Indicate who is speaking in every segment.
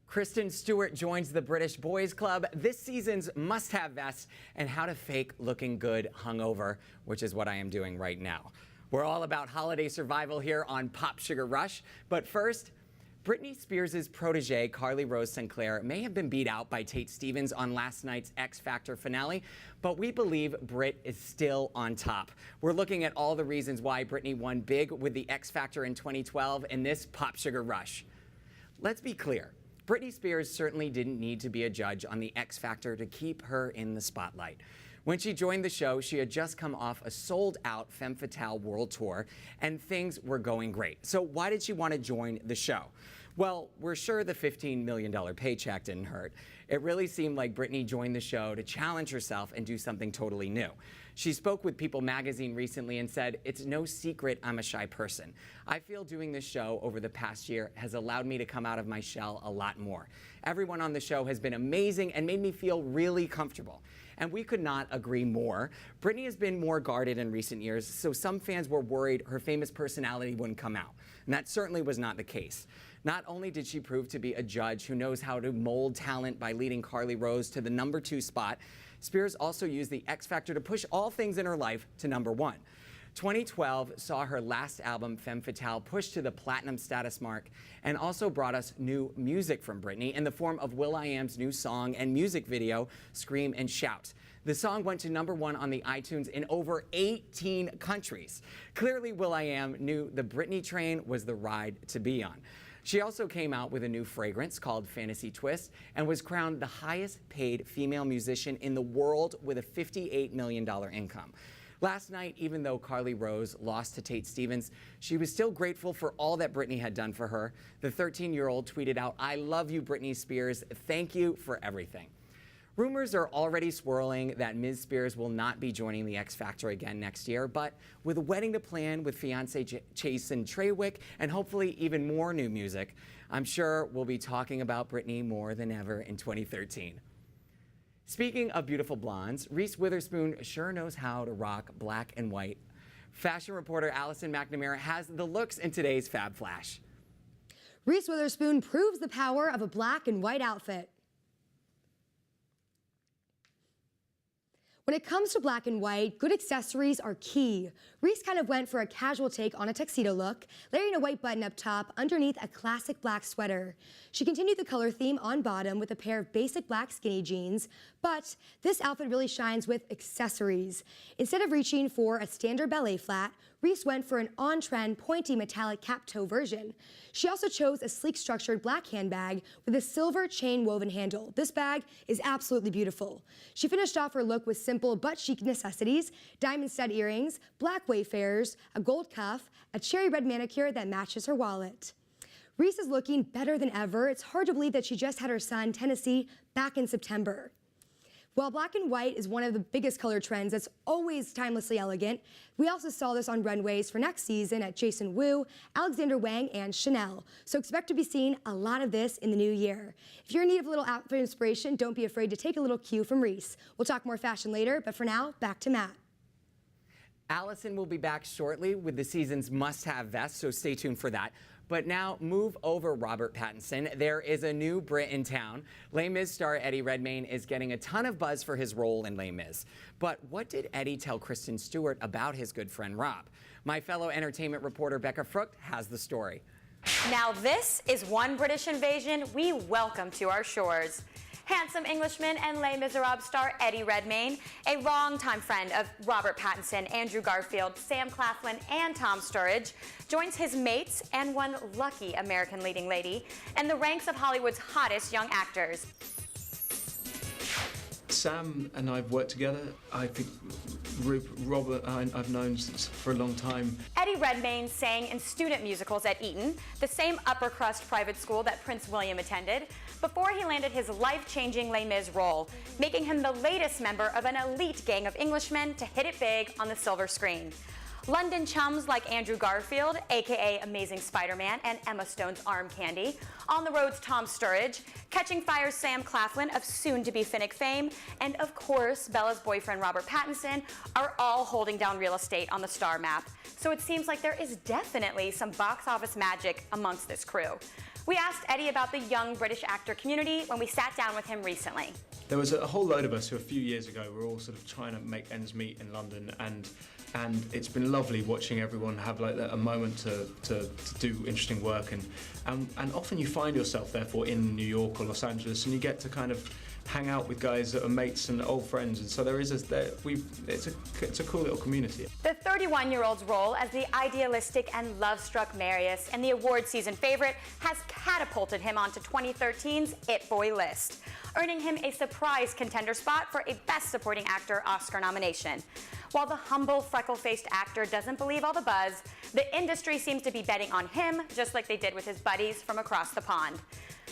Speaker 1: Kristen Stewart joins the British Boys Club, this season's must-have vest, and how to fake looking good hungover, which is what I am doing right now. We're all about holiday survival here on Pop Sugar Rush, but first, Britney Spears' protege, Carly Rose Sinclair, may have been beat out by Tate Stevens on last night's X Factor finale, but we believe Brit is still on top. We're looking at all the reasons why Britney won big with the X Factor in 2012 in this Pop Sugar Rush. Let's be clear. Britney Spears certainly didn't need to be a judge on the X Factor to keep her in the spotlight. When she joined the show, she had just come off a sold-out Femme Fatale world tour, and things were going great. So why did she want to join the show? Well, we're sure the $15 million paycheck didn't hurt. It really seemed like Britney joined the show to challenge herself and do something totally new. She spoke with People magazine recently and said, "It's no secret I'm a shy person. I feel doing this show over the past year has allowed me to come out of my shell a lot more. Everyone on the show has been amazing and made me feel really comfortable." And we could not agree more. Britney has been more guarded in recent years, so some fans were worried her famous personality wouldn't come out. And that certainly was not the case. Not only did she prove to be a judge who knows how to mold talent by leading Carly Rose to the #2 spot, Spears also used the X Factor to push all things in her life to #1. 2012 saw her last album, Femme Fatale, push to the platinum status mark and also brought us new music from Britney in the form of will.i.am's new song and music video, Scream and Shout. The song went to #1 on the iTunes in over 18 countries. Clearly, will.i.am knew the Britney train was the ride to be on. She also came out with a new fragrance called Fantasy Twist and was crowned the highest paid female musician in the world with a $58 million income. Last night, even though Carly Rose lost to Tate Stevens, she was still grateful for all that Britney had done for her. The 13-year-old tweeted out, "I love you, Britney Spears. Thank you for everything." Rumors are already swirling that Ms. Spears will not be joining the X Factor again next year, but with a wedding to plan with fiancé Jason Trawick and hopefully even more new music, I'm sure we'll be talking about Britney more than ever in 2013. Speaking of beautiful blondes, Reese Witherspoon sure knows how to rock black and white. Fashion reporter Allison McNamara has the looks in today's Fab Flash.
Speaker 2: Reese Witherspoon proves the power of a black and white outfit. When it comes to black and white, good accessories are key. Reese kind of went for a casual take on a tuxedo look, layering a white button up top underneath a classic black sweater. She continued the color theme on bottom with a pair of basic black skinny jeans, but this outfit really shines with accessories. Instead of reaching for a standard ballet flat, Reese went for an on-trend pointy metallic cap toe version. She also chose a sleek structured black handbag with a silver chain woven handle. This bag is absolutely beautiful. She finished off her look with simple but chic necessities, diamond stud earrings, black wayfarers, a gold cuff, a cherry red manicure that matches her wallet. Reese is looking better than ever. It's hard to believe that she just had her son, Tennessee, back in September. While black and white is one of the biggest color trends that's always timelessly elegant, we also saw this on runways for next season at Jason Wu, Alexander Wang, and Chanel. So expect to be seeing a lot of this in the new year. If you're in need of a little outfit inspiration, don't be afraid to take a little cue from Reese. We'll talk more fashion later, but for now, back to Matt.
Speaker 1: Allison will be back shortly with the season's must-have vest, so stay tuned for that. But now, move over, Robert Pattinson. There is a new Brit in town. Les Mis star Eddie Redmayne is getting a ton of buzz for his role in Les Mis. But what did Eddie tell Kristen Stewart about his good friend Rob? My fellow entertainment reporter Becca Frucht has the story.
Speaker 3: Now this is one British invasion we welcome to our shores. Handsome Englishman and Les Miserables star Eddie Redmayne, a longtime friend of Robert Pattinson, Andrew Garfield, Sam Claflin, and Tom Sturridge, joins his mates and one lucky American leading lady in the ranks of Hollywood's hottest young actors.
Speaker 4: Sam and I have worked together. I think Robert I've known for a long time.
Speaker 3: Eddie Redmayne sang in student musicals at Eton, the same upper crust private school that Prince William attended, before he landed his life-changing Les Mis role, making him the latest member of an elite gang of Englishmen to hit it big on the silver screen. London chums like Andrew Garfield, aka Amazing Spider-Man, and Emma Stone's arm candy, On the Road's Tom Sturridge, Catching Fire's Sam Claflin of soon-to-be Finnick fame, and of course Bella's boyfriend Robert Pattinson are all holding down real estate on the star map. So it seems like there is definitely some box office magic amongst this crew. We asked Eddie about the young British actor community when we sat down with him recently.
Speaker 4: There was a whole load of us who a few years ago were all sort of trying to make ends meet in London, and it's been lovely watching everyone have like a moment to do interesting work, and often you find yourself therefore in New York or Los Angeles, and you get to kind of hang out with guys that are mates and old friends, and so it's a cool little community.
Speaker 3: The 31-year-old's role as the idealistic and love-struck Marius in the award season favorite has catapulted him onto 2013's It Boy list, earning him a surprise contender spot for a Best Supporting Actor Oscar nomination. While the humble, freckle-faced actor doesn't believe all the buzz, the industry seems to be betting on him, just like they did with his buddies from across the pond.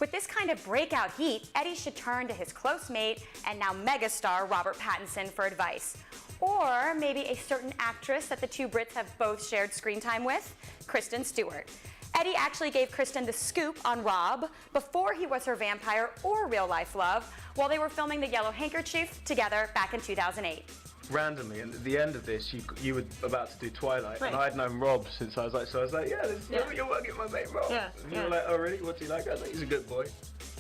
Speaker 3: With this kind of breakout heat, Eddie should turn to his close mate and now megastar Robert Pattinson for advice. Or maybe a certain actress that the two Brits have both shared screen time with, Kristen Stewart. Eddie actually gave Kristen the scoop on Rob before he was her vampire or real-life love while they were filming The Yellow Handkerchief together back in 2008.
Speaker 5: Randomly, and at the end of this, you were about to do Twilight,
Speaker 3: Right.
Speaker 5: and I'd known Rob since I was like, yeah, you're working with my mate Rob.
Speaker 3: Yeah,
Speaker 5: And you were like, oh really? What's he like? I was like, he's a good boy.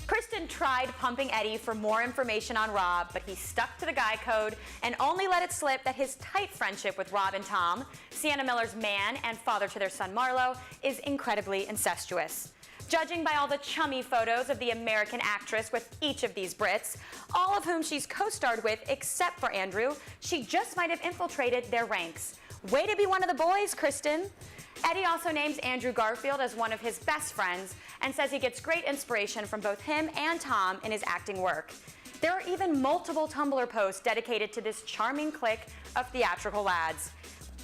Speaker 3: Kristen tried pumping Eddie for more information on Rob, but he stuck to the guy code and only let it slip that his tight friendship with Rob and Tom, Sienna Miller's man and father to their son Marlo, is incredibly incestuous. Judging by all the chummy photos of the American actress with each of these Brits, all of whom she's co-starred with except for Andrew, she just might have infiltrated their ranks. Way to be one of the boys, Kristen. Eddie also names Andrew Garfield as one of his best friends and says he gets great inspiration from both him and Tom in his acting work. There are even multiple Tumblr posts dedicated to this charming clique of theatrical lads.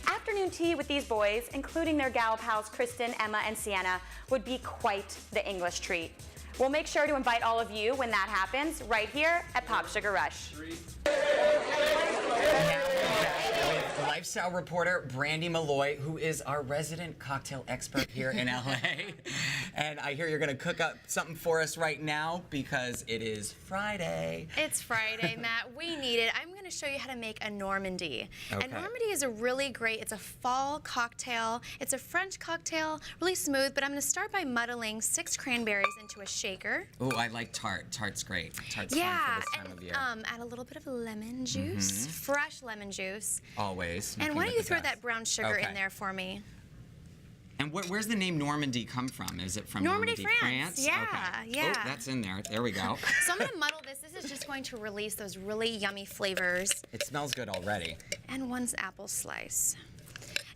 Speaker 3: Afternoon tea with these boys, including their gal pals Kristen, Emma, and Sienna, would be quite the English treat. We'll make sure to invite all of you when that happens, right here at Pop Sugar Rush.
Speaker 1: Now we're back with lifestyle reporter Brandy Malloy, who is our resident cocktail expert here in LA. And I hear you're going to cook up something for us right now because it is Friday.
Speaker 6: It's Friday, Matt. We need it. I'm going to show you how to make a Normandy.
Speaker 1: Okay.
Speaker 6: And Normandy is it's a fall cocktail. It's a French cocktail, really smooth, but I'm going to start by muddling 6 cranberries into a shaker.
Speaker 1: Oh, I like tart. Tart's great. Tart's
Speaker 6: Yeah,
Speaker 1: fun for this time
Speaker 6: and
Speaker 1: of year.
Speaker 6: add a little bit of lemon juice, fresh lemon juice.
Speaker 1: Always.
Speaker 6: And
Speaker 1: nothing
Speaker 6: why
Speaker 1: but
Speaker 6: don't you
Speaker 1: the
Speaker 6: throw
Speaker 1: best.
Speaker 6: that brown sugar
Speaker 1: Okay.
Speaker 6: in there for me?
Speaker 1: And where's the name Normandy come from? Is it from
Speaker 6: Normandy,
Speaker 1: Normandy,
Speaker 6: France. Yeah,
Speaker 1: Okay.
Speaker 6: yeah.
Speaker 1: Oh, that's in there. There we go.
Speaker 6: So I'm going to muddle this. This is just going to release those really yummy flavors.
Speaker 1: It smells good already.
Speaker 6: And 1 apple slice.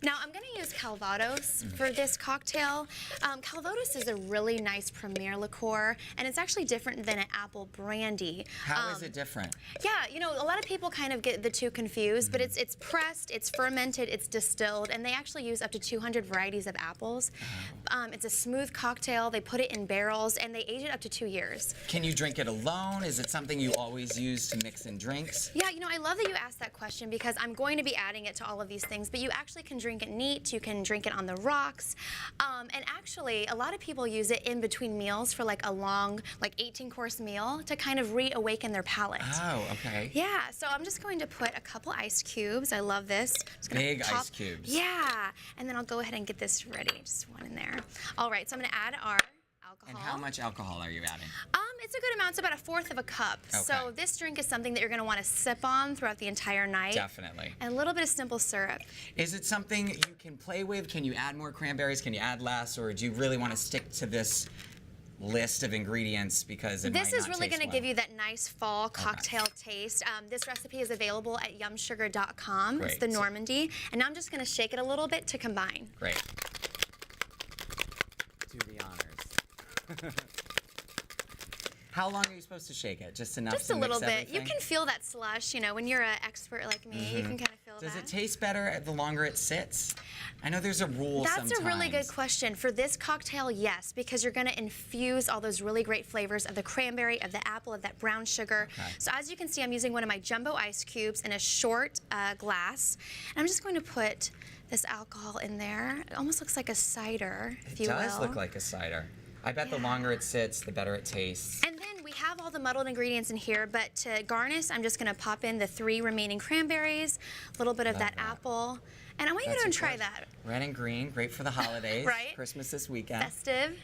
Speaker 6: Now, I'm going to use Calvados for this cocktail. Calvados is a really nice premier liqueur, and it's actually different than an apple brandy.
Speaker 1: How is it different?
Speaker 6: Yeah, you know, a lot of people kind of get the two confused, but it's pressed, it's fermented, it's distilled, and they actually use up to 200 varieties of apples. It's a smooth cocktail. They put it in barrels, and they age it up to 2 years.
Speaker 1: Can you drink it alone? Is it something you always use to mix in drinks?
Speaker 6: Yeah, you know, I love that you asked that question because I'm going to be adding it to all of these things, but you actually can drink it neat, you can drink it on the rocks, and actually a lot of people use it in between meals for like a long, like 18-course meal to kind of reawaken their palate.
Speaker 1: Oh, okay.
Speaker 6: Yeah, so I'm just going to put a couple ice cubes. I love this. Just gonna
Speaker 1: Big ice cubes.
Speaker 6: Yeah, and then I'll go ahead and get this ready. Just one in there. All right, so I'm gonna add our alcohol.
Speaker 1: And how much alcohol are you adding?
Speaker 6: It's a good amount. It's about 1/4 of a cup. So
Speaker 1: Okay.
Speaker 6: this drink is something that you're going to want to sip on throughout the entire night.
Speaker 1: Definitely.
Speaker 6: And a little bit of simple syrup.
Speaker 1: Is it something you can play with? Can you add more cranberries? Can you add less? Or do you really want to stick to this list of ingredients because it
Speaker 6: This
Speaker 1: might
Speaker 6: is
Speaker 1: not
Speaker 6: really
Speaker 1: taste
Speaker 6: going to
Speaker 1: well?
Speaker 6: give you that nice fall cocktail taste. This recipe is available at yumsugar.com. It's
Speaker 1: Great.
Speaker 6: the Normandy. And now I'm just going to shake it a little bit to combine.
Speaker 1: Great. Do the honors. How long are you supposed to shake it? Just enough
Speaker 6: Just
Speaker 1: to
Speaker 6: a little
Speaker 1: mix
Speaker 6: bit.
Speaker 1: everything?
Speaker 6: You can feel that slush, you know, when you're an expert like me, you can kind of feel
Speaker 1: Does
Speaker 6: that.
Speaker 1: it taste better the longer it sits? I know there's a rule
Speaker 6: That's
Speaker 1: sometimes.
Speaker 6: a really good question. For this cocktail, yes, because you're going to infuse all those really great flavors of the cranberry, of the apple, of that brown sugar.
Speaker 1: Okay.
Speaker 6: So as you can see, I'm using one of my jumbo ice cubes in a short glass. And I'm just going to put this alcohol in there. It almost looks like a cider, if
Speaker 1: It
Speaker 6: you will.
Speaker 1: does look like a cider. I bet the longer it sits, the better it tastes.
Speaker 6: And then we have all the muddled ingredients in here, but to garnish, I'm just going to pop in the 3 remaining cranberries, a little bit of
Speaker 1: Love
Speaker 6: that
Speaker 1: that.
Speaker 6: apple. And I want you
Speaker 1: That's
Speaker 6: to try
Speaker 1: a-
Speaker 6: that. Try that.
Speaker 1: Red and green, great for the holidays.
Speaker 6: Right?
Speaker 1: Christmas this weekend.
Speaker 6: Festive.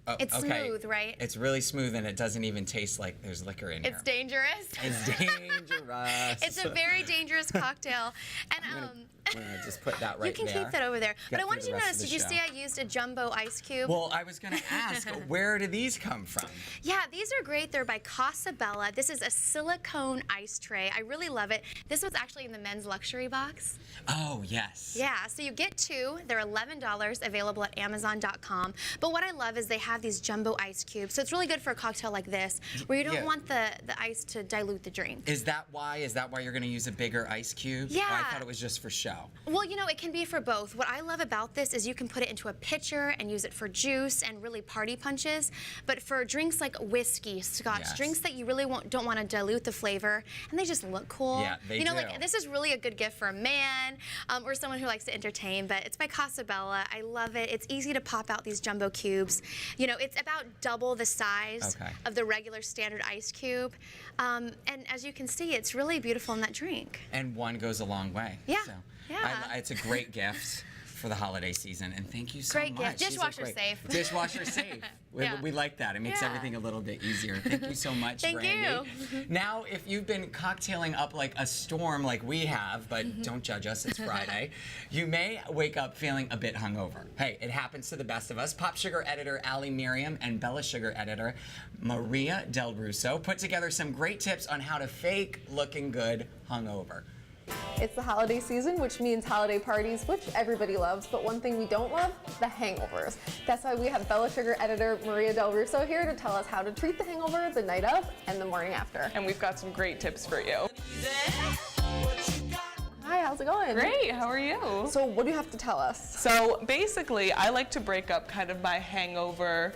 Speaker 1: Oh,
Speaker 6: It's
Speaker 1: okay.
Speaker 6: smooth, right?
Speaker 1: It's really smooth, and it doesn't even taste like there's liquor in
Speaker 6: It's
Speaker 1: here.
Speaker 6: dangerous.
Speaker 1: It's dangerous.
Speaker 6: It's a very dangerous cocktail. And
Speaker 1: I'm gonna just put that right
Speaker 6: you can
Speaker 1: there.
Speaker 6: keep that over there.
Speaker 1: Get
Speaker 6: But I
Speaker 1: through
Speaker 6: wanted
Speaker 1: the
Speaker 6: you to
Speaker 1: rest
Speaker 6: notice,
Speaker 1: of
Speaker 6: did
Speaker 1: the
Speaker 6: you
Speaker 1: show.
Speaker 6: see I used a jumbo ice cube?
Speaker 1: Well, I was gonna ask, where do these come from?
Speaker 6: Yeah, these are great. They're by Casabella. This is a silicone ice tray. I really love it. This was actually in the men's luxury box.
Speaker 1: Oh, yes.
Speaker 6: Yeah, so you get two. They're $11, available at Amazon.com. But what I love is they have these jumbo ice cubes. So it's really good for a cocktail like this, where you don't
Speaker 1: Yeah.
Speaker 6: want the ice to dilute the drink.
Speaker 1: Is that why? Is that why you're gonna use a bigger ice cube?
Speaker 6: Yeah.
Speaker 1: Oh, I thought it was just for show.
Speaker 6: Well, you know, it can be for both. What I love about this is you can put it into a pitcher and use it for juice and really party punches. But for drinks like whiskey, scotch,
Speaker 1: Yes.
Speaker 6: drinks that you really don't want to dilute the flavor, and they just look cool.
Speaker 1: Yeah, they
Speaker 6: You know,
Speaker 1: do.
Speaker 6: like this is really a good gift for a man or someone who likes to entertain. But it's by Casabella. I love it. It's easy to pop out these jumbo cubes. You know, it's about double the size
Speaker 1: Okay.
Speaker 6: of the regular standard ice cube. And as you can see, it's really beautiful in that drink.
Speaker 1: And one goes a long way.
Speaker 6: Yeah,
Speaker 1: So
Speaker 6: yeah.
Speaker 1: it's a great gift for the holiday season, and thank you so
Speaker 6: Great
Speaker 1: much.
Speaker 6: gift.
Speaker 1: These are
Speaker 6: Dishwasher
Speaker 1: great.
Speaker 6: safe.
Speaker 1: Dishwasher safe.
Speaker 6: Yeah.
Speaker 1: We like that. It makes
Speaker 6: Yeah.
Speaker 1: everything a little bit easier. Thank you so much,
Speaker 6: Thank
Speaker 1: Brandy.
Speaker 6: you.
Speaker 1: Now, if you've been cocktailing up like a storm like we have, but
Speaker 6: Mm-hmm.
Speaker 1: don't judge us, it's Friday, you may wake up feeling a bit hungover. Hey, it happens to the best of us. Pop Sugar editor Ali Miriam and Bella Sugar editor Maria Del Russo put together some great tips on how to fake looking good hungover.
Speaker 7: It's the holiday season, which means holiday parties, which everybody loves, but one thing we don't love, the hangovers. That's why we have Bella Sugar editor Maria Del Russo here to tell us how to treat the hangover the night of and the morning after.
Speaker 8: And we've got some great tips for you.
Speaker 7: Hi, how's it going?
Speaker 8: Great, how are you?
Speaker 7: So what do you have to tell us?
Speaker 8: So basically, I like to break up kind of my hangover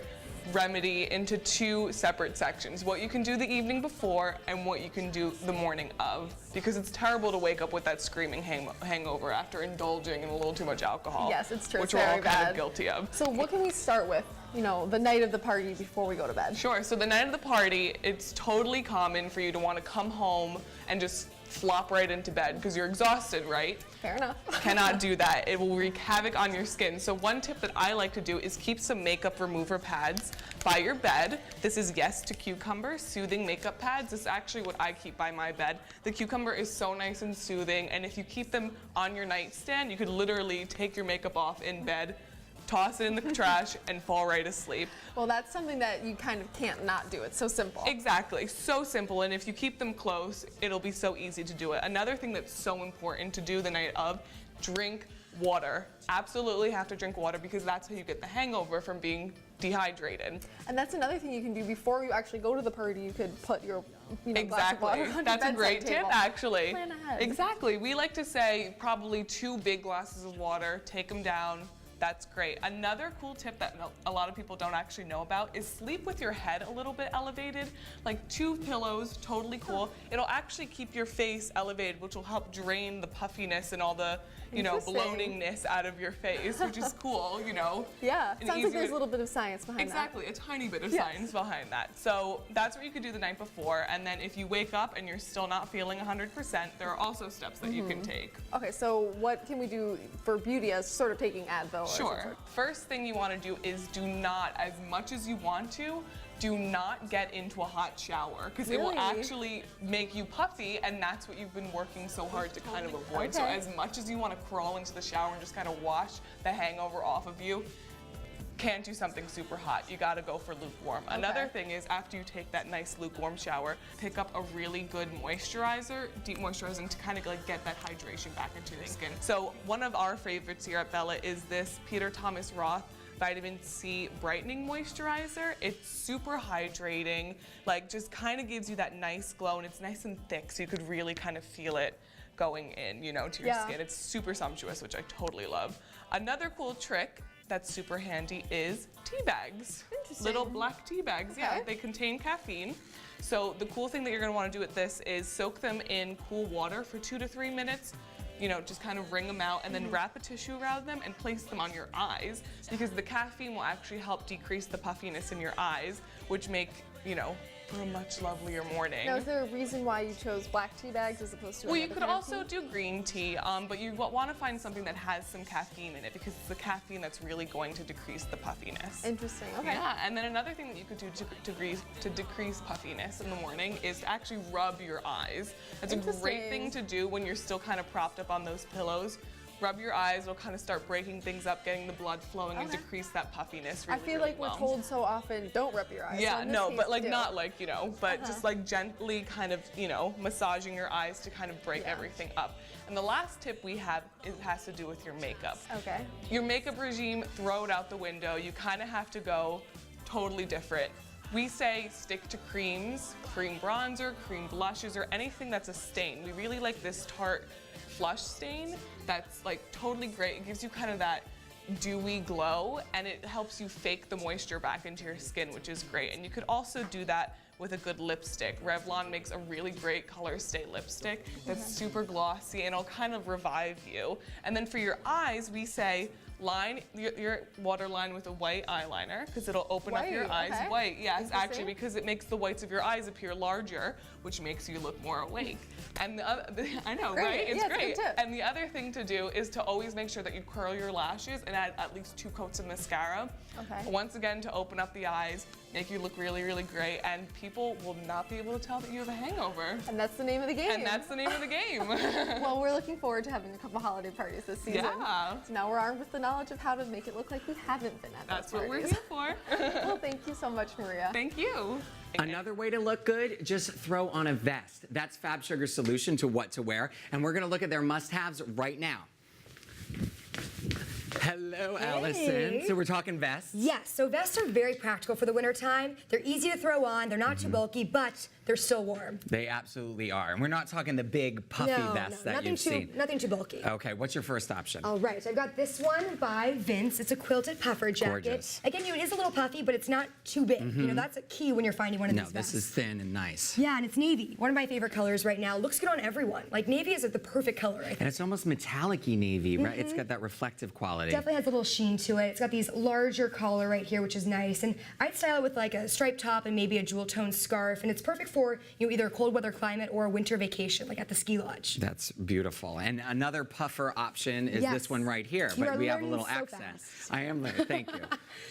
Speaker 8: remedy into two separate sections. What you can do the evening before and what you can do the morning of. Because it's terrible to wake up with that screaming hangover after indulging in a little too much alcohol.
Speaker 7: Yes, it's true.
Speaker 8: Which
Speaker 7: It's
Speaker 8: we're all
Speaker 7: very
Speaker 8: kind
Speaker 7: bad.
Speaker 8: of guilty of.
Speaker 7: So what can we start with, you know, the night of the party before we go to bed?
Speaker 8: Sure, so the night of the party, it's totally common for you to want to come home and just flop right into bed because you're exhausted, right?
Speaker 7: Fair enough.
Speaker 8: Cannot do that. It will wreak havoc on your skin. So one tip that I like to do is keep some makeup remover pads by your bed. This is Yes to Cucumber Soothing Makeup Pads. This is actually what I keep by my bed. The cucumber is so nice and soothing, and if you keep them on your nightstand, you could literally take your makeup off in bed, toss it in the trash, and fall right asleep.
Speaker 7: Well, that's something that you kind of can't not do. It's so simple.
Speaker 8: Exactly, so simple, and if you keep them close, it'll be so easy to do it. Another thing that's so important to do the night of, drink water. Absolutely have to drink water because that's how you get the hangover from being dehydrated.
Speaker 7: And that's another thing you can do before you actually go to the party. You could put your, you know, glass of water
Speaker 8: Exactly.
Speaker 7: on your
Speaker 8: That's a
Speaker 7: bedside
Speaker 8: great tip,
Speaker 7: table.
Speaker 8: actually.
Speaker 7: Plan ahead.
Speaker 8: Exactly. We like to say probably 2 big glasses of water, take them down. That's great. Another cool tip that a lot of people don't actually know about is sleep with your head a little bit elevated. Like 2 pillows, totally cool. It'll actually keep your face elevated, which will help drain the puffiness and all the, you know,
Speaker 7: Interesting.
Speaker 8: bloatingness out of your face, which is cool, you know.
Speaker 7: Yeah,
Speaker 8: An
Speaker 7: sounds like
Speaker 8: easy
Speaker 7: there's
Speaker 8: way-
Speaker 7: a little bit of science behind
Speaker 8: Exactly, a tiny bit of
Speaker 7: Yes.
Speaker 8: science behind that. So that's what you could do the night before, and then if you wake up and you're still not feeling 100%, there are also steps that you can take.
Speaker 7: that. Okay, so what can we do for beauty as sort of taking Advil? or some
Speaker 8: Sure.
Speaker 7: sort?
Speaker 8: First thing you want to do is do not, as much as you want to, do not get into a hot shower because it will
Speaker 7: Really?
Speaker 8: actually make you puffy, and that's what you've been working so hard to kind of avoid. So
Speaker 7: Okay.
Speaker 8: as much as you want to crawl into the shower and just kind of wash the hangover off of you, can't do something super hot. You gotta go for lukewarm. Another thing is after you take that nice lukewarm shower, pick up a really good moisturizer, deep moisturizing to kind of like get that hydration back into the skin. So one of our favorites here at Bella is this Peter Thomas Roth Vitamin C Brightening Moisturizer. It's super hydrating, like just kind of gives you that nice glow, and it's nice and thick so you could really kind of feel it going in, you know, to your
Speaker 7: Yeah.
Speaker 8: skin. It's super sumptuous, which I totally love. Another cool trick that's super handy is tea bags.
Speaker 7: Interesting.
Speaker 8: Little black tea bags, yeah.
Speaker 7: Okay.
Speaker 8: They contain caffeine. So the cool thing that you're gonna wanna do with this is soak them in cool water for 2 to 3 minutes. You know, just kind of wring them out and then wrap a tissue around them and place them on your eyes because the caffeine will actually help decrease the puffiness in your eyes, which make, you know, for a much lovelier morning.
Speaker 7: Now, is there a reason why you chose black tea bags as opposed to
Speaker 8: Well, you
Speaker 7: another
Speaker 8: could
Speaker 7: kind of
Speaker 8: also
Speaker 7: tea?
Speaker 8: do green tea, but you want to find something that has some caffeine in it because it's the caffeine that's really going to decrease the puffiness.
Speaker 7: Interesting. Okay.
Speaker 8: Yeah, and then another thing that you could do to decrease puffiness in the morning is to actually rub your eyes. That's a great thing to do when you're still kind of propped up on those pillows. Rub your eyes, it'll kind of start breaking things up, getting the blood flowing and decrease that puffiness really,
Speaker 7: I feel
Speaker 8: really
Speaker 7: like
Speaker 8: well.
Speaker 7: we're told so often, don't rub your eyes.
Speaker 8: Yeah,
Speaker 7: so in this
Speaker 8: no,
Speaker 7: case,
Speaker 8: but like
Speaker 7: do.
Speaker 8: not like, but just like gently kind of, massaging your eyes to kind of break everything up. And the last tip we have has to do with your makeup.
Speaker 7: Okay.
Speaker 8: Your makeup regime, throw it out the window. You kind of have to go totally different. We say stick to creams, cream bronzer, cream blushes, or anything that's a stain. We really like this Tarte Flush stain that's like totally great. It gives you kind of that dewy glow and it helps you fake the moisture back into your skin, which is great. And you could also do that with a good lipstick. Revlon makes a really great color stay lipstick that's super glossy and it'll kind of revive you. And then for your eyes, we say line your waterline with a white eyeliner because it'll open up your eyes.
Speaker 7: Okay.
Speaker 8: White, yes, actually,
Speaker 7: Interesting.
Speaker 8: because it makes the whites of your eyes appear larger, which makes you look more awake. And I know,
Speaker 7: Great.
Speaker 8: right? It's
Speaker 7: Yeah, it's a good
Speaker 8: great.
Speaker 7: tip.
Speaker 8: And the other thing to do is to always make sure that you curl your lashes and add at least 2 coats of mascara.
Speaker 7: Okay.
Speaker 8: Once again, to open up the eyes, make you look really, really great, and people will not be able to tell that you have a hangover.
Speaker 7: And that's the name of the game.
Speaker 8: And that's the name of the game.
Speaker 7: Well, we're looking forward to having a couple holiday parties this season.
Speaker 8: Yeah.
Speaker 7: So now we're armed with the knowledge of how to make it look like we haven't been at
Speaker 8: That's
Speaker 7: those
Speaker 8: what we're
Speaker 7: parties.
Speaker 8: here for.
Speaker 7: Well, thank you so much, Maria.
Speaker 8: Thank you.
Speaker 1: Another way to look good, just throw on a vest. That's Fab Sugar's solution to what to wear. And we're going to look at their must-haves right now. Hello, Allison. So we're talking vests.
Speaker 2: Yes, so vests are very practical for the winter time. They're easy to throw on, they're not too bulky, but they're still warm.
Speaker 1: They absolutely are. And we're not talking the big puffy vests that
Speaker 2: nothing
Speaker 1: you've
Speaker 2: too,
Speaker 1: seen.
Speaker 2: nothing too bulky.
Speaker 1: Okay, what's your first option?
Speaker 2: All right, so I've got this one by Vince. It's a quilted puffer jacket.
Speaker 1: Gorgeous.
Speaker 2: Again, it is a little puffy, but it's not too big. You know, that's a key when you're finding one of
Speaker 1: No,
Speaker 2: these
Speaker 1: this
Speaker 2: vests.
Speaker 1: is thin and nice.
Speaker 2: Yeah, and it's navy. One of my favorite colors right now. Looks good on everyone. Like navy is the perfect color, I think.
Speaker 1: And it's almost metallic-y navy, right? It's got that reflective quality.
Speaker 2: Definitely has a little sheen to it. It's got these larger collar right here, which is nice. And I'd style it with like a striped top and maybe a jewel tone scarf. And it's perfect for either a cold weather climate or a winter vacation, like at the ski lodge.
Speaker 1: That's beautiful. And another puffer option is
Speaker 2: Yes.
Speaker 1: this one right here,
Speaker 2: You
Speaker 1: but
Speaker 2: are
Speaker 1: we have a
Speaker 2: learning
Speaker 1: little
Speaker 2: so
Speaker 1: accent.
Speaker 2: fast.
Speaker 1: I am learning. Thank you.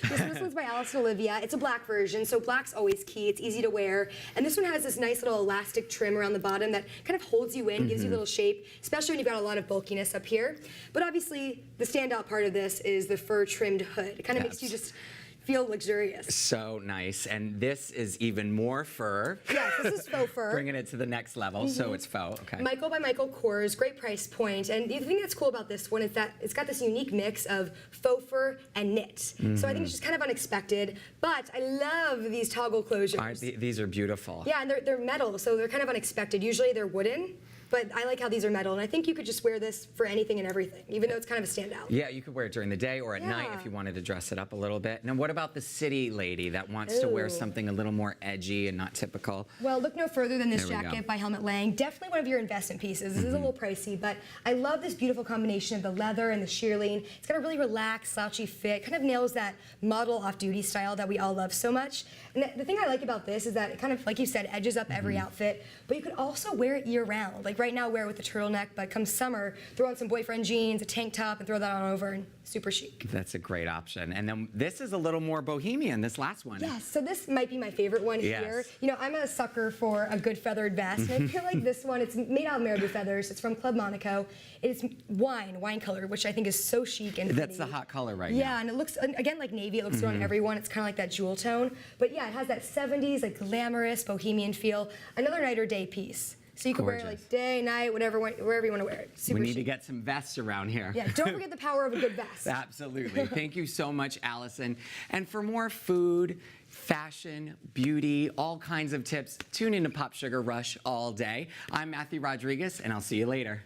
Speaker 2: This one's by Alice and Olivia. It's a black version, so black's always key. It's easy to wear. And this one has this nice little elastic trim around the bottom that kind of holds you in, gives you a little shape, especially when you've got a lot of bulkiness up here. But obviously, the standout part of this is the fur trimmed hood. It kind of makes you just feel luxurious.
Speaker 1: So nice. And this is even more fur.
Speaker 2: Yes, this is faux fur.
Speaker 1: Bringing it to the next level, so it's faux. Okay.
Speaker 2: Michael by Michael Kors, great price point. And the thing that's cool about this one is that it's got this unique mix of faux fur and knit. So I think it's just kind of unexpected. But I love these toggle closures.
Speaker 1: These are beautiful.
Speaker 2: Yeah, and they're metal, so they're kind of unexpected. Usually they're wooden, but I like how these are metal. And I think you could just wear this for anything and everything, even though it's kind of a standout.
Speaker 1: Yeah, you could wear it during the day or at night if you wanted to dress it up a little bit. Now, what about the city lady that wants to wear something a little more edgy and not typical?
Speaker 2: Well, look no further than this
Speaker 1: There we go.
Speaker 2: jacket by Helmut Lang. Definitely one of your investment pieces. This is a little pricey, but I love this beautiful combination of the leather and the shearling. It's got a really relaxed, slouchy fit. Kind of nails that model off-duty style that we all love so much. And the thing I like about this is that it kind of, like you said, edges up every outfit, but you could also wear it year-round. Like right now, wear it with the turtleneck, but come summer, throw on some boyfriend jeans, a tank top, and throw that on over, and super chic.
Speaker 1: That's a great option. And then this is a little more bohemian, this last one.
Speaker 2: Yes, so this might be my favorite one here.
Speaker 1: Yes.
Speaker 2: You know, I'm a sucker for a good feathered vest, and I feel like this one, it's made out of marabou feathers. It's from Club Monaco. It's wine color, which I think is so chic and
Speaker 1: That's
Speaker 2: pretty.
Speaker 1: the hot color right now.
Speaker 2: Yeah, and it looks, again, like navy. It looks good on everyone. It's kind of like that jewel tone. But yeah, it has that 70s, like glamorous, bohemian feel. Another night or day piece. So you can wear it
Speaker 1: Gorgeous.
Speaker 2: like day, night, wherever you want to wear it. Super
Speaker 1: We need to
Speaker 2: chic.
Speaker 1: get some vests around here.
Speaker 2: Yeah, don't forget the power of a good vest.
Speaker 1: Absolutely. Thank you so much, Allison. And for more food, fashion, beauty, all kinds of tips, tune into Pop Sugar Rush all day. I'm Matthew Rodriguez, and I'll see you later.